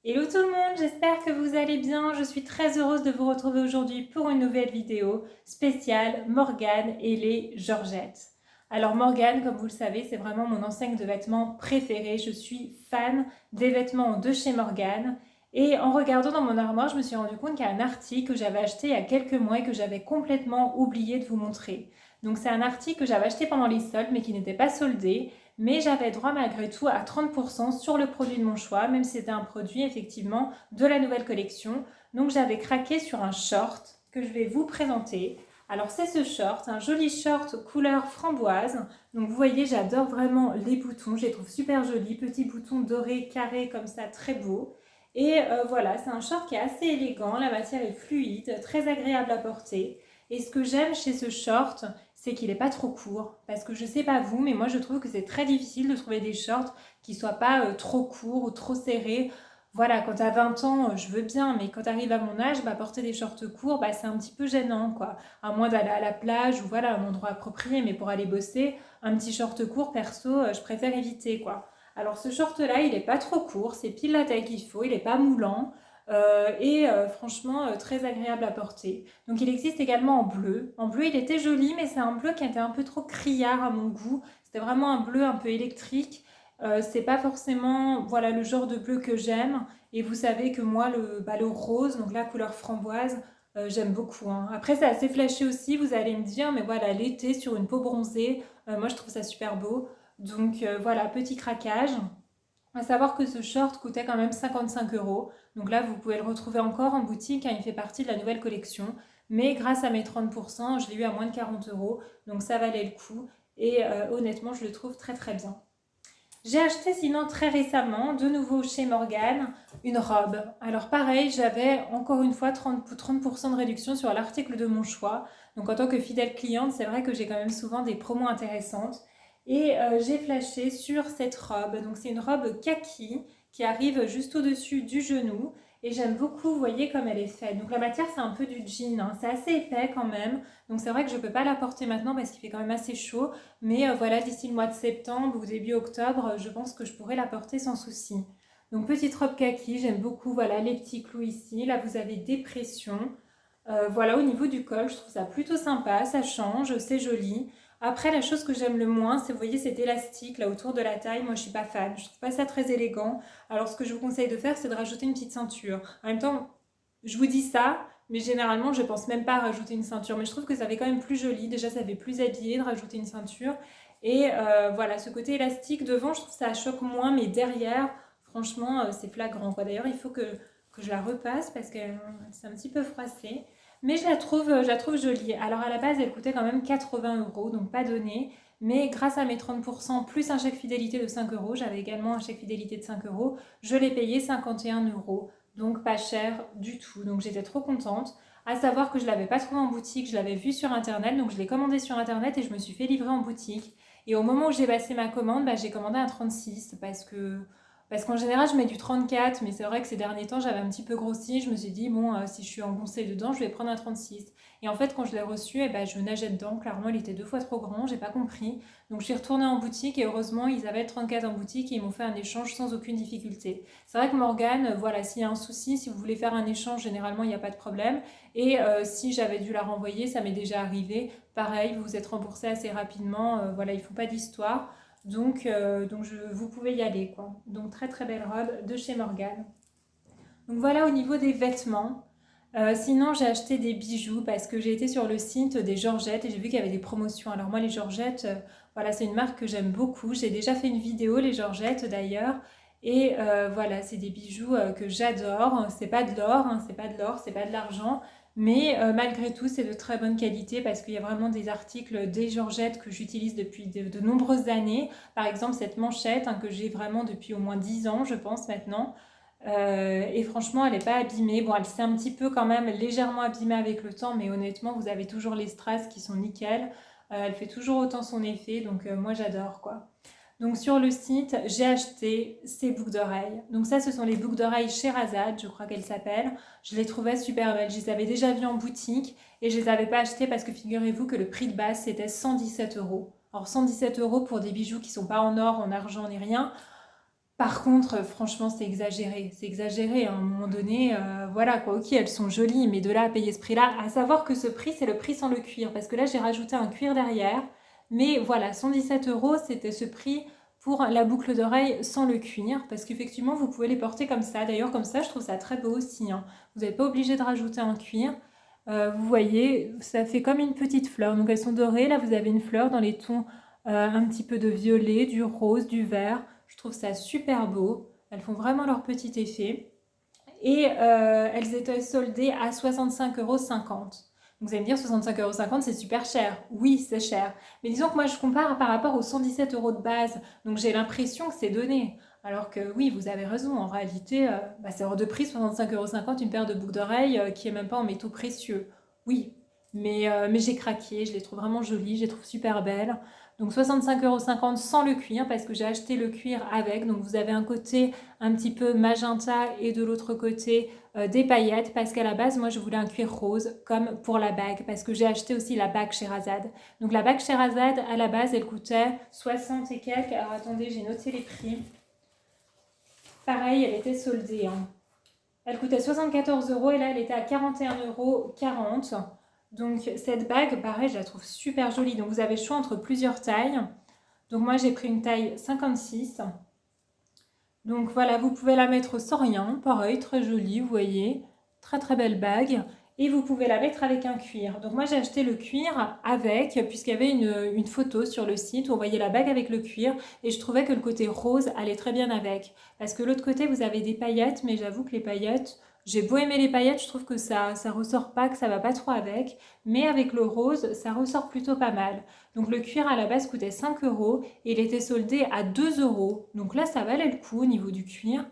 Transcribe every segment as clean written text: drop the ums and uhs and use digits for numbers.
Hello tout le monde, j'espère que vous allez bien. Je suis très heureuse de vous retrouver aujourd'hui pour une nouvelle vidéo spéciale Morgane et les Georgettes. Alors Morgane, comme vous le savez, c'est vraiment mon enseigne de vêtements préférée. Je suis fan des vêtements de chez Morgane. Et en regardant dans mon armoire, je me suis rendu compte qu'il y a un article que j'avais acheté il y a quelques mois et que j'avais complètement oublié de vous montrer. Donc c'est un article que j'avais acheté pendant les soldes mais qui n'était pas soldé, mais j'avais droit malgré tout à 30% sur le produit de mon choix, même si c'était un produit effectivement de la nouvelle collection. Donc j'avais craqué sur un short que je vais vous présenter. Alors c'est ce short, un joli short couleur framboise. Donc vous voyez, j'adore vraiment les boutons, je les trouve super jolis, petits boutons dorés, carrés comme ça, très beaux. Et voilà, c'est un short qui est assez élégant, la matière est fluide, très agréable à porter. Et ce que j'aime chez ce short, c'est qu'il n'est pas trop court. Parce que je sais pas vous, mais moi je trouve que c'est très difficile de trouver des shorts qui soient pas trop courts ou trop serrés. Voilà, quand t'as 20 ans, je veux bien, mais quand t'arrives à mon âge, bah, porter des shorts courts, bah, c'est un petit peu gênant, quoi. À moins d'aller à la plage ou voilà, un endroit approprié, mais pour aller bosser, un petit short court, perso, je préfère éviter, quoi. Alors ce short-là, il est pas trop court, c'est pile la taille qu'il faut, il est pas moulant. Franchement très agréable à porter. Donc il existe également en bleu. En bleu il était joli mais c'est un bleu qui était un peu trop criard à mon goût. C'était vraiment un bleu un peu électrique. C'est pas forcément voilà le genre de bleu que j'aime. Et vous savez que moi le rose, donc la couleur framboise, j'aime beaucoup, hein. Après c'est assez flashy aussi, vous allez me dire, mais voilà l'été sur une peau bronzée, moi je trouve ça super beau. Donc voilà, petit craquage. À savoir que ce short coûtait quand même 55 euros. Donc là, vous pouvez le retrouver encore en boutique, hein, il fait partie de la nouvelle collection. Mais grâce à mes 30%, je l'ai eu à moins de 40 euros. Donc ça valait le coup. Et honnêtement, je le trouve très très bien. J'ai acheté sinon très récemment, de nouveau chez Morgane, une robe. Alors pareil, j'avais encore une fois 30% de réduction sur l'article de mon choix. Donc en tant que fidèle cliente, c'est vrai que j'ai quand même souvent des promos intéressantes. Et j'ai flashé sur cette robe. Donc c'est une robe kaki qui arrive juste au-dessus du genou. Et j'aime beaucoup, vous voyez comme elle est faite. Donc la matière c'est un peu du jean, hein. C'est assez épais quand même. Donc c'est vrai que je ne peux pas la porter maintenant parce qu'il fait quand même assez chaud. Mais voilà, d'ici le mois de septembre ou début octobre, je pense que je pourrais la porter sans souci. Donc petite robe kaki, j'aime beaucoup, voilà, les petits clous ici. Là, vous avez des pressions. Voilà, au niveau du col, je trouve ça plutôt sympa, ça change, c'est joli. Après, la chose que j'aime le moins, c'est, vous voyez, cet élastique là autour de la taille. Moi, je suis pas fan, je trouve pas ça très élégant. Alors, ce que je vous conseille de faire, c'est de rajouter une petite ceinture. En même temps, je vous dis ça, mais généralement, je pense même pas à rajouter une ceinture. Mais je trouve que ça fait quand même plus joli. Déjà, ça fait plus habillé de rajouter une ceinture. Et voilà, ce côté élastique devant, je trouve que ça choque moins, mais derrière, franchement, c'est flagrant, quoi. D'ailleurs, il faut que je la repasse parce que c'est un petit peu froissé. Mais je la trouve jolie. Alors à la base, elle coûtait quand même 80 euros, donc pas donné. Mais grâce à mes 30% plus un chèque fidélité de 5 euros, j'avais également un chèque fidélité de 5 euros, je l'ai payé 51 euros. Donc pas cher du tout. Donc j'étais trop contente. À savoir que je ne l'avais pas trouvé en boutique, je l'avais vu sur internet, donc je l'ai commandé sur internet et je me suis fait livrer en boutique. Et au moment où j'ai passé ma commande, bah, j'ai commandé un 36 parce qu'en général, je mets du 34, mais c'est vrai que ces derniers temps, j'avais un petit peu grossi. Je me suis dit, bon, si je suis engoncée dedans, je vais prendre un 36. Et en fait, quand je l'ai reçu, eh ben, je nageais dedans. Clairement, il était 2 fois trop grand, j'ai pas compris. Donc, je suis retournée en boutique et heureusement, ils avaient le 34 en boutique et ils m'ont fait un échange sans aucune difficulté. C'est vrai que Morgane, voilà, s'il y a un souci, si vous voulez faire un échange, généralement, il n'y a pas de problème. Et si j'avais dû la renvoyer, ça m'est déjà arrivé. Pareil, vous vous êtes remboursé assez rapidement. Voilà, ils font pas d'histoire. Vous pouvez y aller, quoi. Donc très très belle robe de chez Morgane. Donc voilà au niveau des vêtements. Sinon j'ai acheté des bijoux parce que j'ai été sur le site des Georgettes et j'ai vu qu'il y avait des promotions. Alors moi les Georgettes, voilà c'est une marque que j'aime beaucoup. J'ai déjà fait une vidéo les Georgettes d'ailleurs. Et voilà c'est des bijoux que j'adore. C'est pas de l'or, hein, c'est pas de l'or, c'est pas de l'argent. Mais malgré tout, c'est de très bonne qualité parce qu'il y a vraiment des articles des Georgettes que j'utilise depuis de nombreuses années. Par exemple, cette manchette, hein, que j'ai vraiment depuis au moins 10 ans, je pense maintenant. Et franchement, elle n'est pas abîmée. Bon, elle s'est un petit peu quand même légèrement abîmée avec le temps, mais honnêtement, vous avez toujours les strass qui sont nickel. Elle fait toujours autant son effet, donc moi j'adore quoi. Donc sur le site, j'ai acheté ces boucles d'oreilles. Donc ça, ce sont les boucles d'oreilles Sherazade, je crois qu'elles s'appellent. Je les trouvais super belles. Je les avais déjà vues en boutique et je les avais pas achetées parce que figurez-vous que le prix de base c'était 117 euros. Alors 117 euros pour des bijoux qui sont pas en or, en argent ni rien. Par contre, franchement, c'est exagéré. C'est exagéré, hein. À un moment donné, voilà quoi. Ok, elles sont jolies, mais de là à payer ce prix-là, à savoir que ce prix, c'est le prix sans le cuir, parce que là, j'ai rajouté un cuir derrière. Mais voilà, 117 euros, c'était ce prix pour la boucle d'oreille sans le cuir, parce qu'effectivement, vous pouvez les porter comme ça. D'ailleurs, comme ça, je trouve ça très beau aussi, hein. Vous n'êtes pas obligé de rajouter un cuir. Vous voyez, ça fait comme une petite fleur. Donc elles sont dorées. Là, vous avez une fleur dans les tons un petit peu de violet, du rose, du vert. Je trouve ça super beau. Elles font vraiment leur petit effet. Et elles étaient soldées à 65,50 €. Vous allez me dire 65,50 € c'est super cher. Oui, c'est cher. Mais disons que moi je compare par rapport aux 117 € de base. Donc j'ai l'impression que c'est donné. Alors que oui, vous avez raison. En réalité, c'est hors de prix 65,50 € une paire de boucles d'oreilles qui est même pas en métaux précieux. Oui, mais j'ai craqué. Je les trouve vraiment jolies. Je les trouve super belles. Donc 65,50 € sans le cuir parce que j'ai acheté le cuir avec. Donc vous avez un côté un petit peu magenta et de l'autre côté des paillettes parce qu'à la base moi je voulais un cuir rose comme pour la bague parce que j'ai acheté aussi la bague Sherazade. Donc la bague Sherazade à la base elle coûtait 60 et quelques. Alors attendez, j'ai noté les prix. Pareil, elle était soldée, hein. Elle coûtait 74 € et là elle était à 41,40 €. Donc cette bague, pareil, je la trouve super jolie. Donc vous avez le choix entre plusieurs tailles. Donc moi j'ai pris une taille 56. Donc voilà, vous pouvez la mettre sans rien, pareil, très jolie, vous voyez, très très belle bague. Et vous pouvez la mettre avec un cuir. Donc moi j'ai acheté le cuir avec, puisqu'il y avait une photo sur le site où on voyait la bague avec le cuir. Et je trouvais que le côté rose allait très bien avec. Parce que l'autre côté vous avez des paillettes, mais j'avoue que les paillettes, j'ai beau aimer les paillettes, je trouve que ça ressort pas, que ça va pas trop avec. Mais avec le rose, ça ressort plutôt pas mal. Donc le cuir à la base coûtait 5 € et il était soldé à 2 €. Donc là, ça valait le coup au niveau du cuir.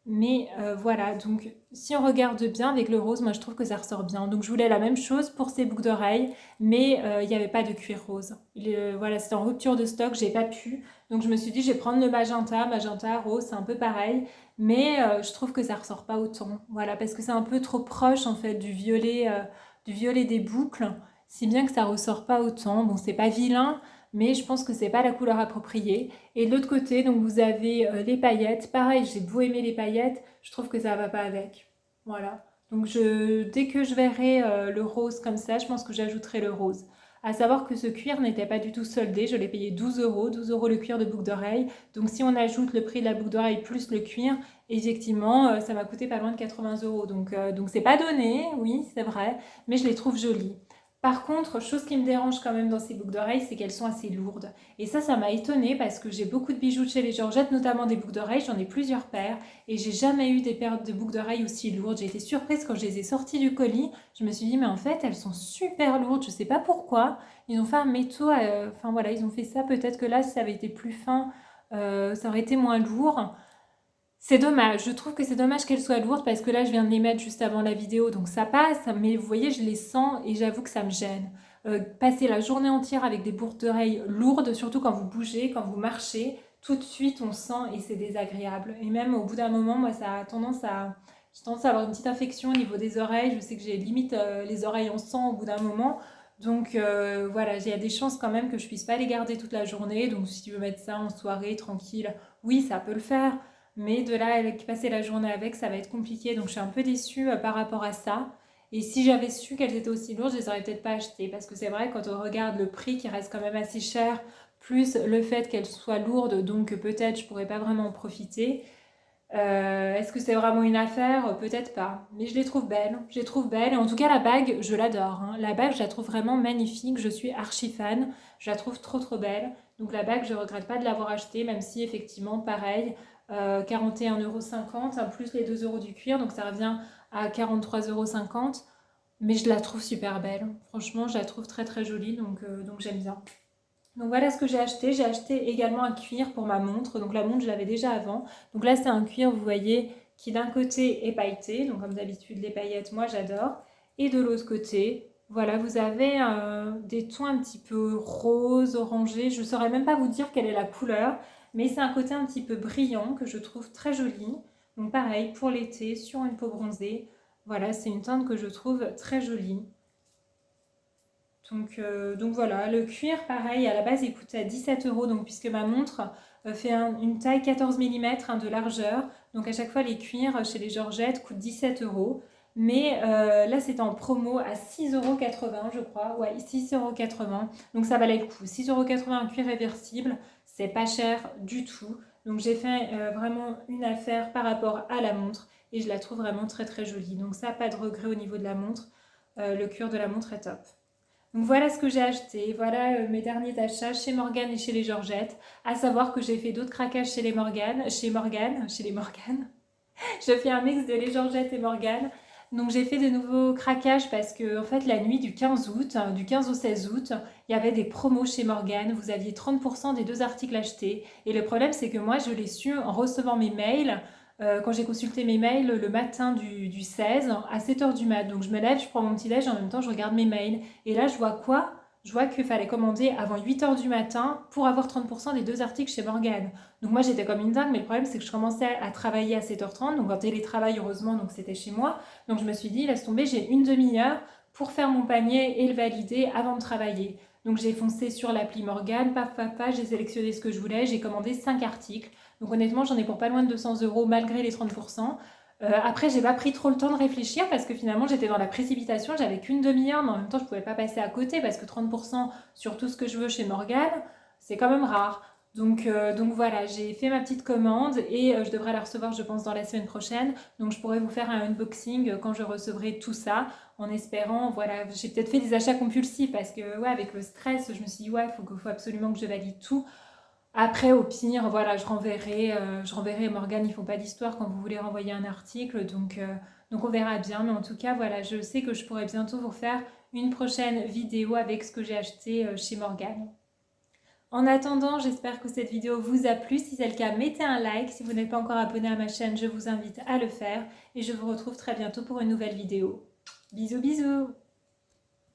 Mais voilà, donc si on regarde bien avec le rose, moi je trouve que ça ressort bien. Donc je voulais la même chose pour ces boucles d'oreilles, mais il n'y avait pas de cuir rose. Voilà, c'était en rupture de stock, j'ai pas pu. Donc je me suis dit, je vais prendre le magenta, magenta, rose, c'est un peu pareil. Mais je trouve que ça ressort pas autant. Voilà, parce que c'est un peu trop proche en fait du violet des boucles, si bien que ça ressort pas autant. Bon, c'est pas vilain, mais je pense que c'est pas la couleur appropriée. Et de l'autre côté, donc vous avez les paillettes. Pareil, j'ai beau aimer les paillettes, je trouve que ça va pas avec. Voilà. Donc dès que je verrai le rose comme ça, je pense que j'ajouterai le rose. À savoir que ce cuir n'était pas du tout soldé, je l'ai payé 12 €, 12 € le cuir de boucle d'oreille. Donc si on ajoute le prix de la boucle d'oreille plus le cuir, effectivement, ça m'a coûté pas loin de 80 €. Donc c'est pas donné, oui, c'est vrai, mais je les trouve jolies. Par contre, chose qui me dérange quand même dans ces boucles d'oreilles, c'est qu'elles sont assez lourdes. Et ça m'a étonnée parce que j'ai beaucoup de bijoux de chez les Georgette, notamment des boucles d'oreilles, j'en ai plusieurs paires. Et j'ai jamais eu des paires de boucles d'oreilles aussi lourdes. J'ai été surprise quand je les ai sorties du colis. Je me suis dit, mais en fait, elles sont super lourdes, je sais pas pourquoi. Ils ont fait un métaux, enfin voilà, ils ont fait ça. Peut-être que là, si ça avait été plus fin, ça aurait été moins lourd. C'est dommage, je trouve que c'est dommage qu'elle soit lourde parce que là je viens de les mettre juste avant la vidéo donc ça passe, mais vous voyez je les sens et j'avoue que ça me gêne. Passer la journée entière avec des boucles d'oreilles lourdes, surtout quand vous bougez, quand vous marchez, tout de suite on sent et c'est désagréable. Et même au bout d'un moment, moi ça a tendance à... J'ai tendance à avoir une petite infection au niveau des oreilles, je sais que j'ai limite les oreilles en sang au bout d'un moment. Donc voilà, il y a des chances quand même que je puisse pas les garder toute la journée. Donc si tu veux mettre ça en soirée, tranquille, oui ça peut le faire. Mais de là à passer la journée avec, ça va être compliqué. Donc je suis un peu déçue par rapport à ça. Et si j'avais su qu'elles étaient aussi lourdes, je les aurais peut-être pas achetées. Parce que c'est vrai, quand on regarde le prix qui reste quand même assez cher, plus le fait qu'elles soient lourdes, donc peut-être je pourrais pas vraiment en profiter. Est-ce que c'est vraiment une affaire? Peut-être pas. Mais je les trouve belles. Je les trouve belles. Et en tout cas, la bague, je l'adore, hein. La bague, je la trouve vraiment magnifique. Je suis archi fan. Je la trouve trop trop belle. Donc la bague, je regrette pas de l'avoir achetée, même si effectivement, pareil, 41,50 € plus les 2 € du cuir. Donc ça revient à 43,50 €. Mais je la trouve super belle. Franchement, je la trouve très très jolie. Donc j'aime bien. Donc voilà ce que j'ai acheté. J'ai acheté également un cuir pour ma montre. Donc la montre, je l'avais déjà avant. Donc là, c'est un cuir, vous voyez, qui d'un côté est pailleté. Donc comme d'habitude, les paillettes, moi j'adore. Et de l'autre côté, voilà, vous avez des tons un petit peu rose, orangé. Je ne saurais même pas vous dire quelle est la couleur. Mais c'est un côté un petit peu brillant que je trouve très joli. Donc pareil, pour l'été, sur une peau bronzée. Voilà, c'est une teinte que je trouve très jolie. Donc voilà, le cuir, pareil, à la base, il coûtait 17 €. Donc, puisque ma montre, fait une taille 14 mm de largeur. Donc à chaque fois les cuirs chez les Georgette coûtent 17 euros. Mais là c'est en promo à 6,80 € je crois. Ouais, 6,80 €. Donc ça valait le coup. 6,80 € un cuir réversible, c'est pas cher du tout. Donc j'ai fait vraiment une affaire par rapport à la montre et je la trouve vraiment très très jolie. Donc ça, pas de regret au niveau de la montre. Le cuir de la montre est top. Donc voilà ce que j'ai acheté, voilà mes derniers achats chez Morgane et chez les Georgette. À savoir que j'ai fait d'autres craquages chez les Morgane. Je fais un mix de les Georgette et Morgane. Donc j'ai fait de nouveaux craquages parce que en fait la nuit du 15 août, du 15 au 16 août, il y avait des promos chez Morgane. Vous aviez 30% des 2 articles achetés. Et le problème c'est que moi je l'ai su en recevant mes mails. Quand j'ai consulté mes mails le matin du 16 à 7 h du mat. Donc je me lève, je prends mon petit déj, en même temps je regarde mes mails. Et là je vois quoi? Je vois qu'il fallait commander avant 8 h du matin pour avoir 30% des 2 articles chez Morgane. Donc moi j'étais comme une dingue, mais le problème c'est que je commençais à travailler à 7 h 30, donc en télétravail heureusement, donc c'était chez moi. Donc je me suis dit, laisse tomber, j'ai une demi-heure pour faire mon panier et le valider avant de travailler. Donc j'ai foncé sur l'appli Morgane, paf paf paf, j'ai sélectionné ce que je voulais, j'ai commandé 5 articles. Donc honnêtement j'en ai pour pas loin de 200 € malgré les 30%. Après j'ai pas pris trop le temps de réfléchir parce que finalement j'étais dans la précipitation, j'avais qu'une demi-heure, mais en même temps je pouvais pas passer à côté parce que 30% sur tout ce que je veux chez Morgane, c'est quand même rare. Donc voilà, j'ai fait ma petite commande et je devrais la recevoir je pense dans la semaine prochaine. Donc je pourrais vous faire un unboxing quand je recevrai tout ça en espérant, voilà, j'ai peut-être fait des achats compulsifs parce que ouais, avec le stress, je me suis dit ouais, faut absolument que je valide tout. Après, au pire, voilà, je renverrai Morgane, ils font pas d'histoire quand vous voulez renvoyer un article, donc on verra bien. Mais en tout cas, voilà, je sais que je pourrai bientôt vous faire une prochaine vidéo avec ce que j'ai acheté chez Morgane. En attendant, j'espère que cette vidéo vous a plu. Si c'est le cas, mettez un like. Si vous n'êtes pas encore abonné à ma chaîne, je vous invite à le faire. Et je vous retrouve très bientôt pour une nouvelle vidéo. Bisous bisous!